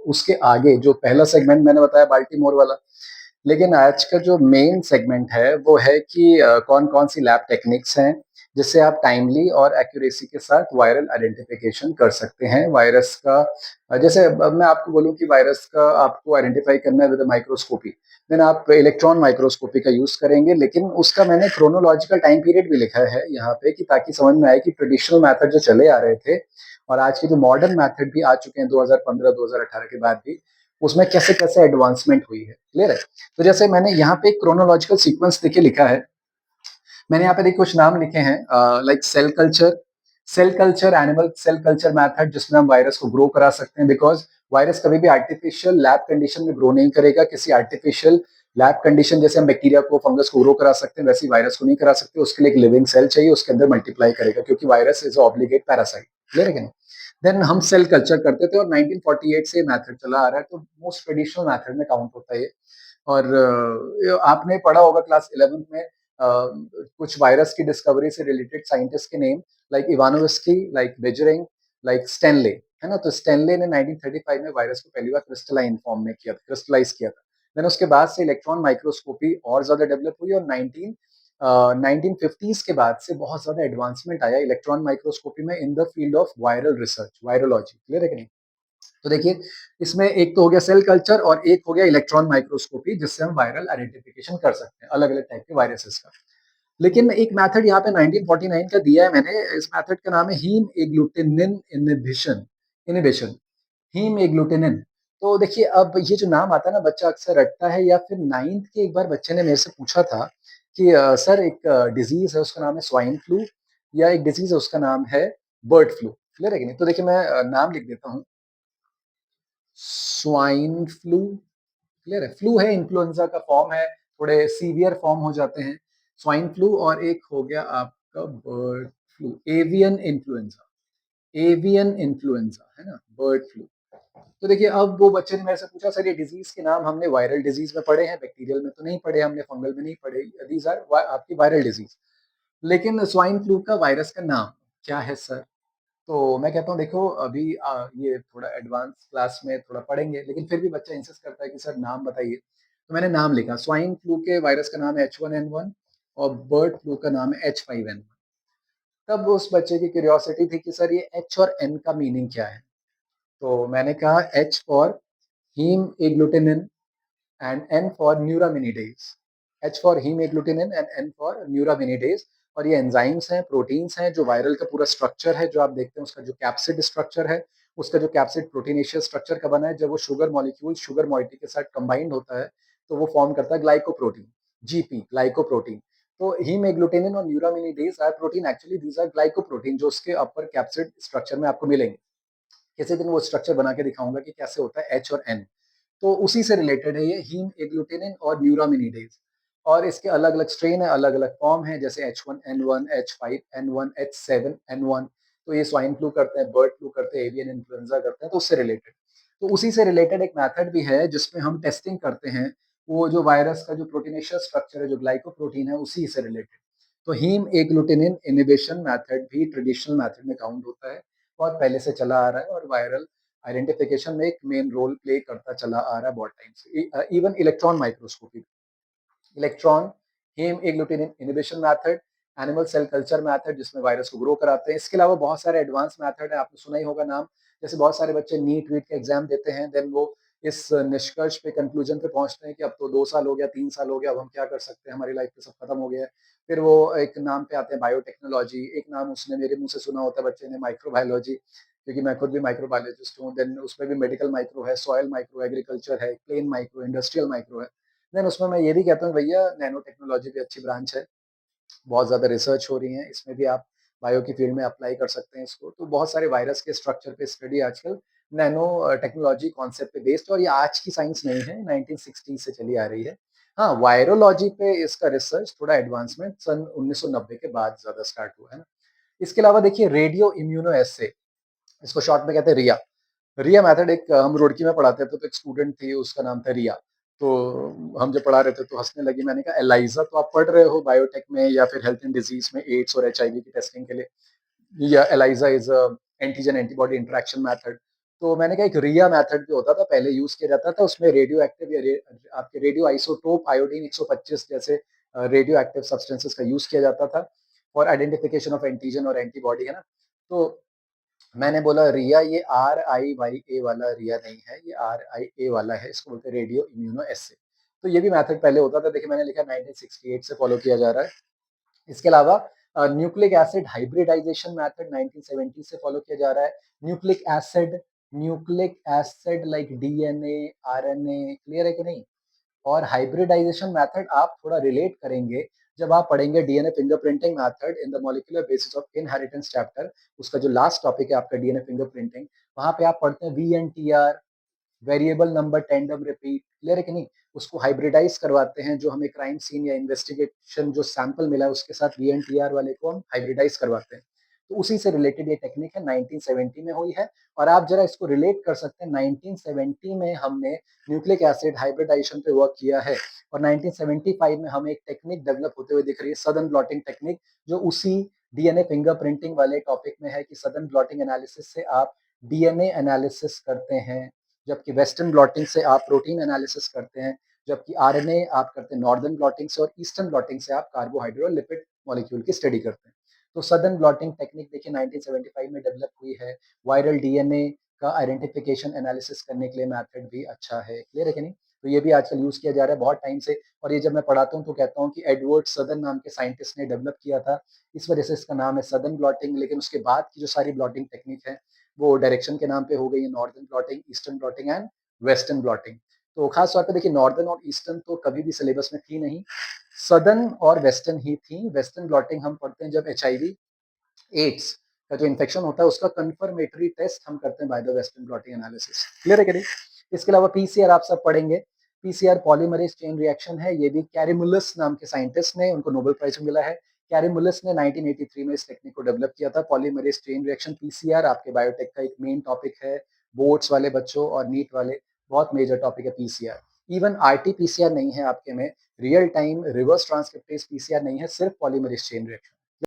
उसके आगे जो पहला सेगमेंट मैंने बताया बाल्टीमोर वाला, लेकिन आज का जो मेन सेगमेंट है वो है कि कौन-कौन सी लैब टेक्निक्स हैं, जिससे आप टाइमली और एक्यूरेसी के साथ वायरल आइडेंटिफिकेशन कर सकते हैं। वायरस का जैसे अब मैं आपको बोलूँ कि वायरस का आपको आइडेंटिफाई करना है विद अ माइक्रोस्कोपी, देन आप इलेक्ट्रॉन माइक्रोस्कोपी का यूज़ करेंगे, लेकिन उसका मैंने क्रोनोलॉजिकल टाइम पीरियड भी लिखा है यहाँ पे कि ताकि समझ में आए कि ट्रेडिशनल मेथड जो चले आ रहे थे और आज के जो मॉडर्न मेथड भी आ चुके हैं 2015-2018 के बाद भी, उसमें कैसे-कैसे एडवांसमेंट हुई है। क्लियर है? तो जैसे मैंने यहाँ पे क्रोनोलॉजिकल सीक्वेंस देखिए लिखा है। मैंने यहाँ पे देखिए कुछ नाम लिखे हैं like cell culture, animal cell culture method जिसमें हम वायरस को ग्रो करा सकते हैं बिकॉज़ वायरस कभी भी आर्टिफिशियल लैब कंडीशन में ग्रो नहीं करेगा। किसी आर्टिफिशियल लैब कंडीशन जैसे हम बैक्टीरिया को, फंगस को ग्रो करा सकते हैं, वैसे ही वायरस को नहीं करा सकते। उसके लिए एक लिविंग सेल चाहिए, उसके अंदर मल्टीप्लाई करेगा क्योंकि virus is a obligate parasite. Clear है कि नहीं? देन हम सेल कल्चर करते थे और 1948 से ये मेथड चला आ रहा है, तो मोस्ट ट्रेडिशनल मेथड में काउंट होता है ये। और आपने पढ़ा होगा क्लास 11th में कुछ वायरस की डिस्कवरी से रिलेटेड साइंटिस्ट के name like Ivanovsky, like Beijerinck, like Stanley, है ना? तो स्टेनले ने 1935 में वायरस को पहली बार क्रिस्टलाइन फॉर्म में किया था, क्रिस्टलाइज किया था। देन उसके बाद से इलेक्ट्रॉन माइक्रोस्कोपी और ज़्यादा डेवलप हुई और 1950s के बाद से बहुत ज़्यादा एडवांसमेंट आया इलेक्ट्रॉन माइक्रोस्कोपी में in the field of viral research, virology. Clear है कि नहीं? तो देखिए, इसमें एक तो हो गया सेल कल्चर और एक हो गया इलेक्ट्रॉन माइक्रोस्कोपी जिससे हम वायरल आइडेंटिफिकेशन कर सकते हैं, अलग-अलग टाइप के वायरसेस का। लेकिन एक मेथड यहाँ पे 1949 का दिया है मैंने, इस मेथड का नाम है हीम एग्लूटिनिन इन्हिबिशन इन्हिबिशन, हीम एग्लूटिनिन। तो देखिए अब ये जो नाम आता है ना बच्चा अक्सर रटता है या फिर 9th के एक बार बच्चे ने मेरे से पूछा था कि सर एक डिज़ीज़ है उसका नाम है स्वाइन फ्लू या एक डिज़ीज़ है उसका नाम है बर्ड फ्लू। क्लियर है कि नहीं? तो देखिए मैं नाम लिख देता हूँ। स्वाइन फ्लू, क्लियर है? फ्लू है, इन्फ्लुएंजा का फॉर्म है, थोड़े सीवियर फॉर्म हो जाते हैं। स्वाइन फ्लू और एक हो गया आपका बर्ड फ्लू, एवियन इन्फ्लुएंजा, है ना? Bird flu. तो देखिए अब वो बच्चे ने मेरे से पूछा सर ये डिज़ीज़ के नाम हमने वायरल डिज़ीज़ में पढ़े हैं, बैक्टीरियल में तो नहीं पढ़े हमने, फंगल में नहीं पढ़े। दीज़ आर वा आपकी वायरल डिज़ीज़। लेकिन स्वाइन फ्लू का वायरस का नाम क्या है सर? तो मैं कहता हूँ देखो अभी ये थोड़ा एडवांस क्लास में थोड़ा पढ़ेंगे, लेकिन फिर भी बच्चा इंसिस्ट करता है कि सर नाम बताइए। तो मैंने नाम लिखा, स्वाइन फ्लू के वायरस का नाम है H1N1 और बर्ड फ्लू का नाम है H5N1। तब उस बच्चे की क्यूरियोसिटी थी कि सर ये H और N का मीनिंग क्या है? तो मैंने कहा H for haemagglutinin and N for neuraminidase. H for heme agglutinin and N for neuraminidase। और ये एंजाइम्स हैं, प्रोटीन्स हैं, जो वायरल का पूरा स्ट्रक्चर है, जो आप देखते हैं उसका जो कैप्सिड स्ट्रक्चर है, उसका जो कैप्सिड प्रोटीनेशियस स्ट्रक्चर का बना है, जब वो शुगर मॉलिक्यूल शुगर मॉइटी के साथ कंबाइंड होता है, तो वो फॉर्म करता है ग्लाइकोप्रोटीन, जीपी, ग्लाइकोप्रोटीन। तो हीम एग्लूटिनिन और neuraminidase are protein, actually these are glycoprotein जो उसके अपर कैप्सिड स्ट्रक्चर में आपको मिलेंगे। किसी दिन वो स्ट्रक्चर बना के दिखाऊंगा कि कैसे होता है एच और एन। तो उसी से रिलेटेड है ये हीम एग्लूटिनिन और न्यूरामिनिडेज। और इसके अलग अलग स्ट्रेन है, अलग अलग फॉर्म है, जैसे H1N1, H5N1, H7N1। तो ये स्वाइन फ्लू करते हैं, बर्ड फ्लू करते हैं, एवियन इन्फ्लुएंजा करते हैं, तो उससे रिलेटेड। तो उसी से रिलेटेड एक मेथड भी है जिसमें हम टेस्टिंग करते हैं वो जो वायरस का जो प्रोटीनेशियस स्ट्रक्चर है, जो ग्लाइकोप्रोटीन है, उसी से रिलेटेड। तो हीम एग्लूटिनिन इनिबिशन मेथड भी ट्रेडिशनल मेथड में काउंट होता है, बहुत पहले से चला आ रहा है और वायरल आइडेंटिफिकेशन में एक मेन रोल प्ले करता चला आ रहा है बहुत टाइम से। Even electron microscopy, electron haemagglutinin inhibition method, animal cell culture method जिसमें वायरस को ग्रो कराते हैं। इसके अलावा बहुत सारे एडवांस मेथड है, आपने सुना ही होगा नाम। जैसे बहुत सारे बच्चे नीट वीट के एग्जाम देते हैं, देन वो इस निष्कर्ष पे कंक्लूजन पे पहुंचते हैं कि अब तो 2 साल हो गया, 3 साल हो गया, अब हम क्या कर सकते हैं, हमारी लाइफ में सब खत्म हो गया है। फिर वो एक नाम पे आते हैं बायोटेक्नोलॉजी, एक नाम उसने मेरे मुंह से सुना होता है बच्चे ने माइक्रोबायोलॉजी, क्योंकि मैं खुद भी माइक्रोबायोलॉजिस्ट हूँ। देन उसमें भी मेडिकल माइक्रो है, सॉयल माइक्रो, एग्रीकल्चर है, प्लेन माइक्रो, इंडस्ट्रियल माइक्रो है। देन उसमें मैं ये भी कहता हूँ भैया नैनो टेक्नोलॉजी भी अच्छी ब्रांच है, बहुत ज़्यादा रिसर्च हो रही है, इसमें भी आप बायो की फील्ड में अप्लाई कर सकते हैं इसको। तो बहुत सारे वायरस के स्ट्रक्चर पे स्टडी आजकल नैनो टेक्नोलॉजी कॉन्सेप्ट पे बेस्ड, और ये आज की साइंस नहीं है, 1960 से चली आ रही है। हाँ, वायरोलॉजी पे इसका रिसर्च थोड़ा एडवांसमेंट सन 1990 के बाद ज़्यादा स्टार्ट हुआ है ना। इसके अलावा देखिए रेडियो इम्यूनो एस्से, इसको शॉर्ट में कहते हैं रिया। रिया मेथड एक हम रुड़की में पढ़ाते थे, तो एक स्टूडेंट थी उसका नाम था रिया। तो हम जब पढ़ा रहे थे तो हँसने लगी, मैंने कहा एलाइज़ा तो आप पढ़ रहे हो बायोटेक में या फिर हेल्थ एंड डिजीज़ में, एड्स और एचआईवी की टेस्टिंग के लिए, या ELISA is a antigen antibody interaction method. तो मैंने कहा एक रिया मेथड भी होता था, पहले यूज़ किया जाता था, उसमें रेडियो एक्टिव या आपके रेडियो आइसोटोप आयोडीन 125 जैसे रेडियो एक्टिव सब्सटेंसेस का यूज़ किया जाता था फॉर आइडेंटिफिकेशन ऑफ एंटीजन और एंटीबॉडी, है ना? तो मैंने बोला रिया ये RIYA वाला रिया नहीं है, ये RIA वाला है, इसको बोलते हैं रेडियो इम्यूनो एसे। तो ये भी मेथड पहले होता था, देखिए मैंने लिखा 1968 से फॉलो किया जा रहा है। इसके अलावा न्यूक्लिक एसिड हाइब्रिडाइजेशन मेथड 1970 से फॉलो किया जा रहा है। Nucleic acid like DNA, RNA, clear है कि नहीं? और हाइब्रिडाइजेशन मेथड आप थोड़ा रिलेट करेंगे जब आप पढ़ेंगे DNA fingerprinting method in the molecular basis of inheritance chapter, उसका जो लास्ट टॉपिक है आपका डीएनए फिंगरप्रिंटिंग, वहाँ पे आप पढ़ते हैं VNTR, variable number tandem repeat, clear है कि नहीं? उसको हाइब्रिडाइज करवाते हैं, जो हमें क्राइम सीन या इन्वेस्टिगेशन जो सैंपल मिला है उसके साथ वीएनटीआर वाले को हम हाइब्रिडाइज करवाते हैं। तो उसी से रिलेटेड ये टेक्निक है, 1970 में हुई है। और आप जरा इसको रिलेट कर सकते हैं, 1970 में हमने न्यूक्लिक एसिड हाइब्रिडाइजेशन पे वर्क किया है और 1975 में हमें एक टेक्निक डेवलप होते हुए दिख रही है, सदर्न ब्लॉटिंग टेक्निक, जो उसी डीएनए फिंगरप्रिंटिंग वाले टॉपिक में है कि सदर्न ब्लॉटिंग एनालिसिस से आप डीएनए एनालिसिस करते हैं, जबकि वेस्टर्न ब्लॉटिंग से आप प्रोटीन एनालिसिस करते हैं, जबकि आरएनए आप करते हैं नॉर्दर्न ब्लॉटिंग से, और ईस्टर्न ब्लॉटिंग से आप कार्बोहाइड्रेट और लिपिड मॉलिक्यूल की स्टडी करते हैं। तो सदर्न ब्लॉटिंग टेक्निक देखिए 1975 में डेवलप हुई है। वायरल डीएनए का आइडेंटिफिकेशन एनालिसिस करने के लिए मेथड भी अच्छा है, क्लियर है कि नहीं? तो ये भी आजकल यूज़ किया जा रहा है बहुत टाइम से, और ये जब मैं पढ़ाता हूँ तो कहता हूँ कि एडवर्ड सदर्न नाम के साइंटिस्ट ने डेवलप किया था, इस वजह से इसका नाम है सदर्न ब्लॉटिंग। लेकिन उसके बाद की जो सारी ब्लॉटिंग टेक्निक है वो डायरेक्शन के नाम पे हो गई है, northern blotting, eastern blotting and western blotting. तो खास तौर पे देखिए नॉर्दर्न और ईस्टर्न तो कभी भी सिलेबस में थी नहीं, सदर्न और वेस्टर्न ही थी। वेस्टर्न ब्लॉटिंग हम पढ़ते हैं जब एचआईवी एड्स का जो इन्फेक्शन होता है उसका कंफर्मेटरी टेस्ट हम करते हैं by the western blotting analysis, clear है कि नहीं? इसके अलावा पीसीआर आप सब पढ़ेंगे। पीसीआर पॉलीमरेज चेन रिएक्शन है, ये भी कैरिमुलस नाम के साइंटिस्ट ने, उनको नोबेल प्राइज मिला है। कैरिमुलस ने 1983 में इस टेक्निक को डेवलप किया था, पॉलीमरेज चेन रिएक्शन। पीसीआर आपके बायोटेक का एक मेन टॉपिक है, बोर्ड्स वाले बच्चों और नीट वाले, बहुत मेजर टॉपिक है पीसीआर। इवन आरटी पीसीआर नहीं है आपके में, real time reverse transcriptase PCR नहीं है, सिर्फ पॉलीमरेज चेन रिएक्शन।